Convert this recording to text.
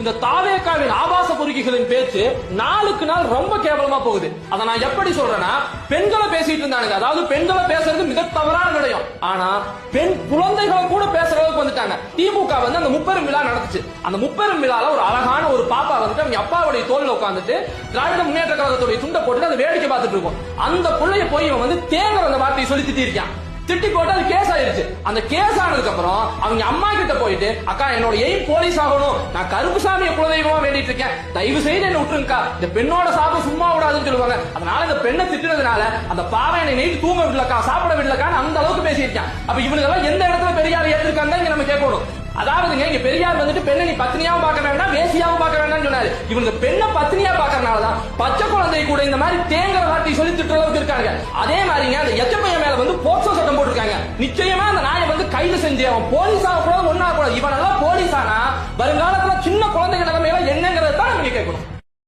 இந்த தாவேகாவின் ஆபாச பொறுக்கிகளின் பேச்சு நாளுக்கு நாள் ரொம்ப கேவலமா போகுது. அதை நான் எப்படி சொல்றேன்னா, பெண்களை பேசிட்டு இருந்தானுங்க, அதாவது பெண்களை பேசுறது மிக தவறான விடயம். ஆனா பெண் குழந்தைகளை கூட பேசுற அளவுக்கு வந்துட்டாங்க. திமுக வந்து அந்த முப்பெரும் விழா நடந்துச்சு. அந்த முப்பெரும் விழால ஒரு அழகான ஒரு பாப்பா வந்துட்டு அவங்க அப்பாவுடைய தோல்ல உட்காந்துட்டு திராவிட முன்னேற்ற கழகத்துடைய துண்டை போட்டு அதை வேடிக்கை பார்த்துட்டு இருக்கும். அந்த பிள்ளைய போய் இவன் வந்து தேங்கர் அந்த வார்த்தையை சொல்லி திட்டிருக்கான். திட்டி போட்டு அது கேஸ் ஆயிருச்சு. அந்த கேஸ் ஆனதுக்கு அப்புறம் அவங்க அம்மா கிட்ட போயிட்டு, அக்கா என்னோட எய்ம் போலீஸ் ஆகணும், நான் கருப்புசாமியை குலதெய்வமா வேண்டிட்டு இருக்கேன், தயவு செய்து என்ன விட்டுருங்கக்கா, இந்த பெண்ணோட சாப்பிட சும்மா விடாதுன்னு சொல்லுவாங்க. அதனால இந்த பெண்ணை திட்டுறதுனால அந்த பாவை என்னை நைட்டு தூங்க விடலக்கா, சாப்பிட விடலக்கான்னு அந்த அளவுக்கு பேசியிருக்கேன். அப்ப இவனுக்கு எல்லாம் எந்த இடத்துல பெரியார் ஏற்றிருக்காங்க இங்க நம்ம கேட்கணும். அதாவதுங்க இங்க பெரியார் வந்துட்டு பெண்ணை நீ பத்தினியாவும் பார்க்க வேண்டாம், வேசியாவும் பார்க்க வேண்டாம்னு சொன்னாரு. இவங்க பெண்ணை பத்தினியா பார்க்கறதுனாலதான் பச்சை குழந்தை கூட இந்த மாதிரி தேங்கிற வார்த்தை சொல்லி திட்டுற அளவுக்கு இருக்காங்க. அதே மாதிரிங்க அந்த எச்சப்பைய மேல வந்து போக்சோ சட்டம் போட்டிருக்காங்க. நிச்சயமா அந்த நாயை வந்து கைது செஞ்சு அவன் போலீஸ் ஆக கூடாது, ஒன்னா கூடாது. இவனெல்லாம் போலீஸ் ஆனா வருங்காலத்துல சின்ன